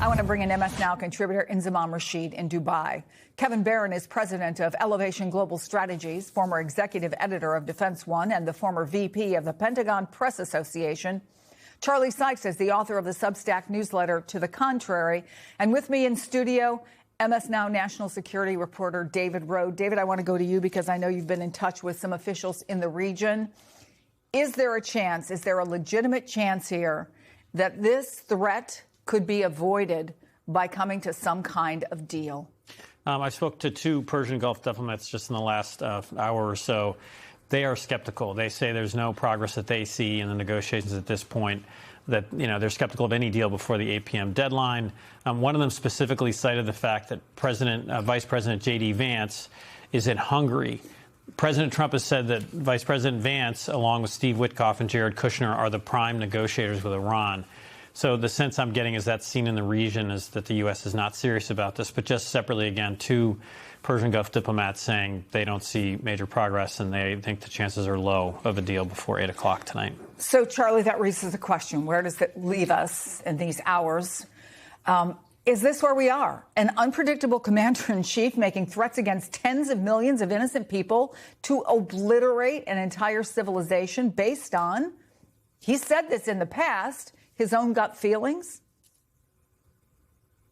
I want to bring in MS Now contributor Inzamam Rashid in Dubai. Kevin Barron is president of Elevation Global Strategies, former executive editor of Defense One, and the former VP of the Pentagon Press Association. Charlie Sykes is the author of the Substack newsletter To the Contrary. And with me in studio, MS Now national security reporter David Rowe. David, I want to go to you because I know you've been in touch with some officials in the region. Is there a chance, is there a legitimate chance here that this threat could be avoided by coming to some kind of deal? I spoke to two Persian Gulf diplomats just in the last hour or so. They are skeptical. They say there's no progress that they see in the negotiations at this point, that, they're skeptical of any deal before the 8 p.m. deadline. One of them specifically cited the fact that Vice President J.D. Vance is in Hungary. President Trump has said that Vice President Vance, along with Steve Witkoff and Jared Kushner, are the prime negotiators with Iran. So the sense I'm getting is that seen in the region is that the U.S. is not serious about this. But just separately, again, two Persian Gulf diplomats saying they don't see major progress and they think the chances are low of a deal before 8 o'clock tonight. So, Charlie, that raises the question, where does that leave us in these hours? Is this where we are? An unpredictable commander-in-chief making threats against tens of millions of innocent people to obliterate an entire civilization based on, he said this in the past, his own gut feelings?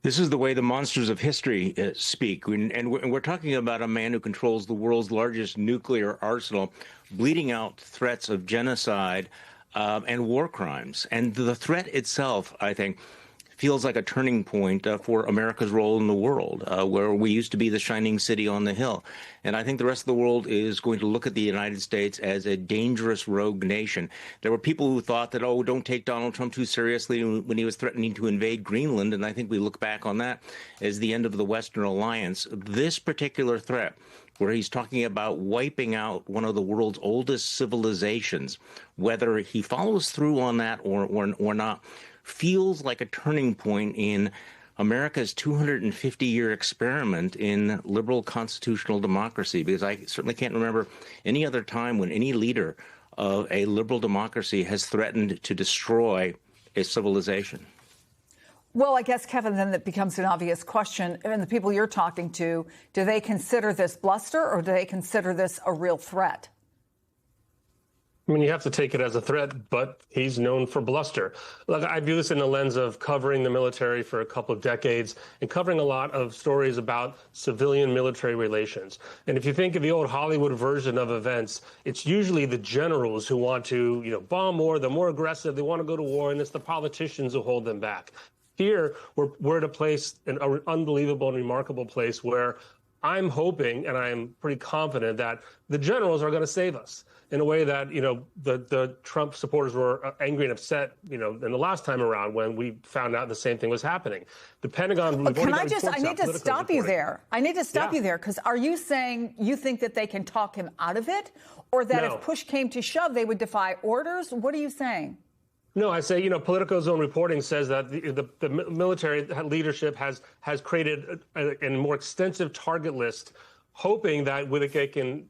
This is the way the monsters of history speak. And we're talking about a man who controls the world's largest nuclear arsenal, bleeding out threats of genocide and war crimes. And the threat itself, I think, feels like a turning point for America's role in the world, where we used to be the shining city on the hill. And I think the rest of the world is going to look at the United States as a dangerous rogue nation. There were people who thought that, don't take Donald Trump too seriously when he was threatening to invade Greenland. And I think we look back on that as the end of the Western alliance. This particular threat, where he's talking about wiping out one of the world's oldest civilizations, whether he follows through on that or not, feels like a turning point in America's 250-year experiment in liberal constitutional democracy, because I certainly can't remember any other time when any leader of a liberal democracy has threatened to destroy a civilization. Well, I guess, Kevin, then that becomes an obvious question. And the people you're talking to, do they consider this bluster or do they consider this a real threat? I mean, you have to take it as a threat, but he's known for bluster. Look, I view this in the lens of covering the military for a couple of decades and covering a lot of stories about civilian-military relations. And if you think of the old Hollywood version of events, it's usually the generals who want to, bomb more, they're more aggressive, they want to go to war, and it's the politicians who hold them back. Here, we're at a place, an unbelievable and remarkable place where I'm hoping, and I'm pretty confident, that the generals are going to save us in a way that, the Trump supporters were angry and upset, in the last time around when we found out the same thing was happening. The Pentagon... I need to stop you there. I need to stop you there, because are you saying you think that they can talk him out of it? Or that if push came to shove, they would defy orders? What are you saying? No, I say, Politico's own reporting says that the military leadership has created a more extensive target list, hoping that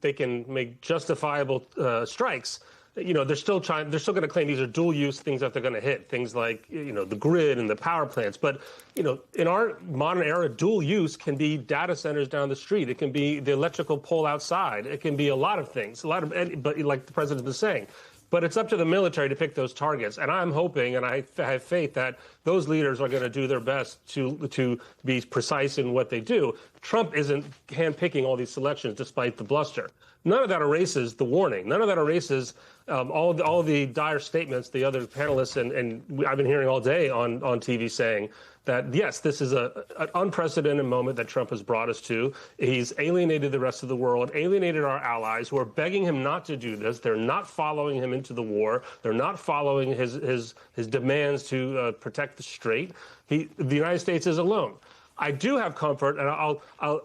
they can make justifiable strikes. They're still going to claim these are dual use things that they're going to hit, things like, the grid and the power plants. But, in our modern era, dual use can be data centers down the street. It can be the electrical pole outside. It can be a lot of things, but like the president was saying. But it's up to the military to pick those targets. And I'm hoping, and I have faith, that those leaders are going to do their best to be precise in what they do. Trump isn't handpicking all these selections despite the bluster. None of that erases the warning. None of that erases all the dire statements the other panelists and I've been hearing all day on TV saying that, yes, this is an unprecedented moment that Trump has brought us to. He's alienated the rest of the world, alienated our allies who are begging him not to do this. They're not following him into the war. They're not following his demands to protect the strait. The United States is alone. I do have comfort, and I'll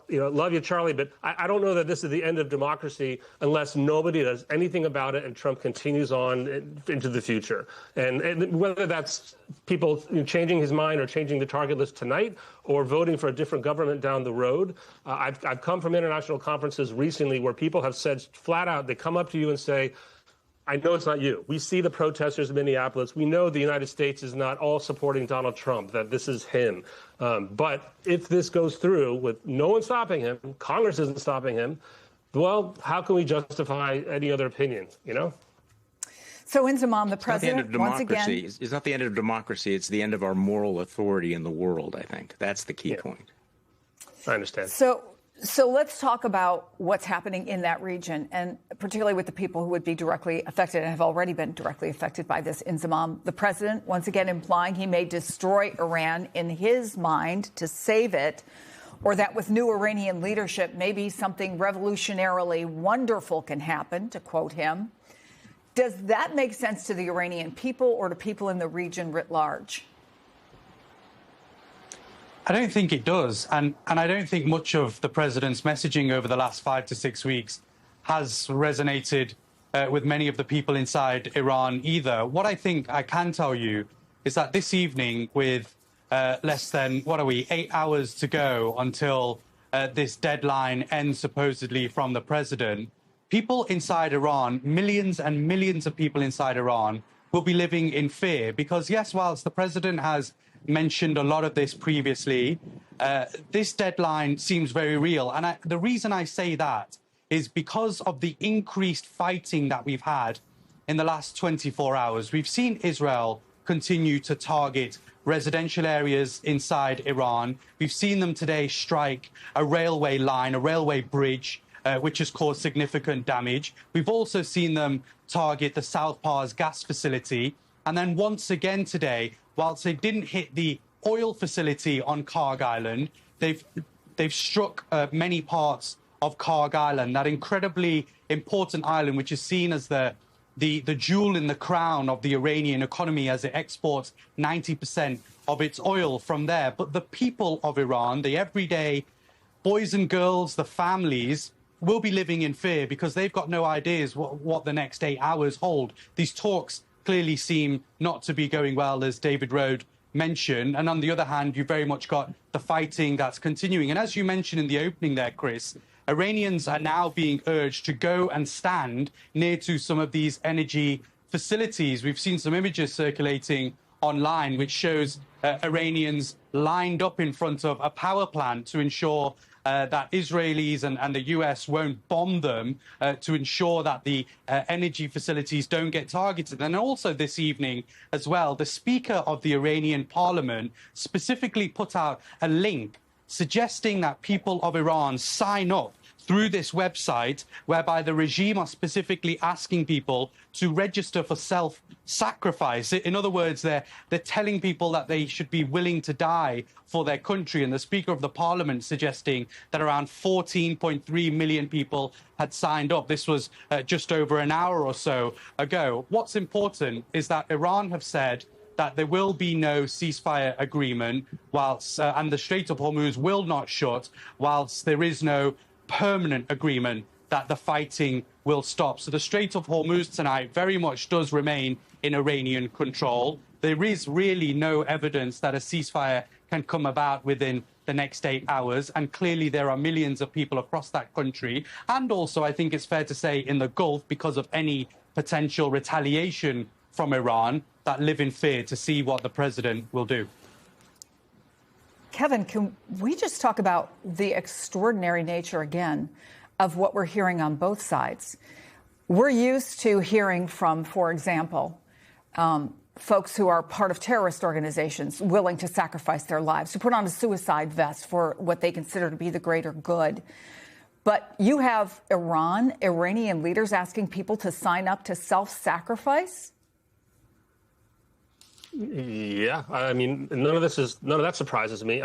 love you, Charlie, but I don't know that this is the end of democracy unless nobody does anything about it and Trump continues on into the future. And whether that's people changing his mind or changing the target list tonight or voting for a different government down the road. I've come from international conferences recently where people have said flat out, they come up to you and say, I know it's not you. We see the protesters in Minneapolis. We know the United States is not all supporting Donald Trump, that this is him. But if this goes through with no one stopping him, Congress isn't stopping him, well, how can we justify any other opinion, you know? So Inzamam, the president, once again... It's not the end of democracy. It's the end of our moral authority in the world, I think. That's the key point. I understand. So let's talk about what's happening in that region, and particularly with the people who would be directly affected and have already been directly affected by this. Inzamam, the president, once again implying he may destroy Iran in his mind to save it, or that with new Iranian leadership, maybe something revolutionarily wonderful can happen, to quote him. Does that make sense to the Iranian people or to people in the region writ large? I don't think it does. And I don't think much of the president's messaging over the last 5 to 6 weeks has resonated with many of the people inside Iran either. What I think I can tell you is that this evening, with less than, 8 hours to go until this deadline ends supposedly from the president, people inside Iran, millions and millions of people inside Iran, will be living in fear because, yes, whilst the president has mentioned a lot of this previously, this deadline seems very real. And the reason I say that is because of the increased fighting that we've had in the last 24 hours. We've seen Israel continue to target residential areas inside Iran. We've seen them today strike a railway line, a railway bridge, which has caused significant damage. We've also seen them target the South Pars gas facility. And then once again today, whilst they didn't hit the oil facility on Karg Island, they've struck many parts of Karg Island, that incredibly important island, which is seen as the jewel in the crown of the Iranian economy, as it exports 90% of its oil from there. But the people of Iran, the everyday boys and girls, the families, will be living in fear because they've got no ideas what the next 8 hours hold. These talks clearly seem not to be going well, as David Rode mentioned. And on the other hand, you've very much got the fighting that's continuing. And as you mentioned in the opening there, Chris, Iranians are now being urged to go and stand near to some of these energy facilities. We've seen some images circulating online which shows Iranians lined up in front of a power plant to ensure that Israelis and the US won't bomb them, to ensure that the energy facilities don't get targeted. And also this evening as well, the Speaker of the Iranian Parliament specifically put out a link suggesting that people of Iran sign up through this website, whereby the regime are specifically asking people to register for self-sacrifice. In other words, they're telling people that they should be willing to die for their country. And the Speaker of the Parliament suggesting that around 14.3 million people had signed up. This was just over an hour or so ago. What's important is that Iran have said that there will be no ceasefire agreement whilst, and the Strait of Hormuz will not shut whilst there is no permanent agreement that the fighting will stop. So the Strait of Hormuz tonight very much does remain in Iranian control. There is really no evidence that a ceasefire can come about within the next 8 hours. And clearly there are millions of people across that country. And also, I think it's fair to say, in the Gulf, because of any potential retaliation from Iran, that live in fear to see what the president will do. Kevin, can we just talk about the extraordinary nature again of what we're hearing on both sides? We're used to hearing from, for example, folks who are part of terrorist organizations willing to sacrifice their lives, to put on a suicide vest for what they consider to be the greater good. But you have Iranian leaders asking people to sign up to self-sacrifice? Yeah, I mean, none of that surprises me.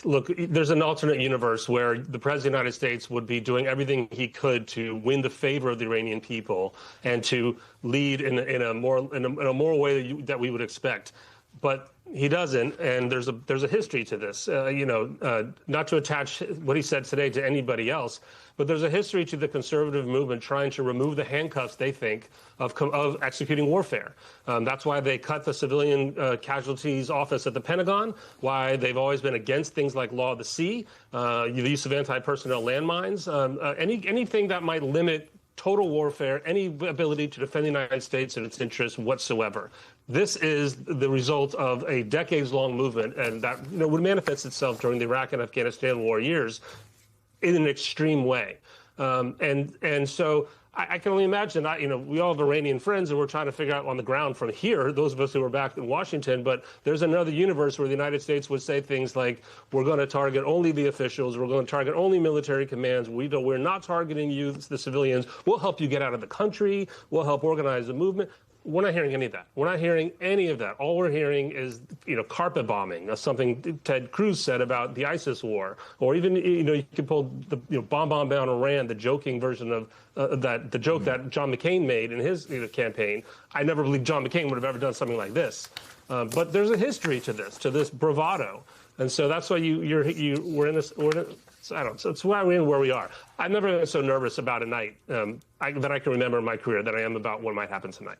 Look, there's an alternate universe where the president of the United States would be doing everything he could to win the favor of the Iranian people and to lead in a moral way that we would expect. But he doesn't, and there's a history to this. Not to attach what he said today to anybody else, but there's a history to the conservative movement trying to remove the handcuffs, they think, of executing warfare. That's why they cut the civilian casualties office at the Pentagon, why they've always been against things like law of the sea, the use of anti-personnel landmines, anything that might limit total warfare, any ability to defend the United States and its interests whatsoever. This is the result of a decades-long movement, and that would manifest itself during the Iraq and Afghanistan war years in an extreme way. And so I can only imagine, we all have Iranian friends and we're trying to figure out on the ground from here, those of us who are back in Washington, but there's another universe where the United States would say things like, we're going to target only the officials, we're going to target only military commands, we're not targeting you, the civilians, we'll help you get out of the country, we'll help organize the movement. We're not hearing any of that. We're not hearing any of that. All we're hearing is, carpet bombing, something Ted Cruz said about the ISIS war, or even, you can pull the bomb down Iran, the joking version of the joke that John McCain made in his campaign. I never believed John McCain would have ever done something like this. But there's a history to this bravado, and so that's why we're in this. I don't know. So it's why we're in where we are. I've never been so nervous about a night that I can remember in my career that I am about what might happen tonight.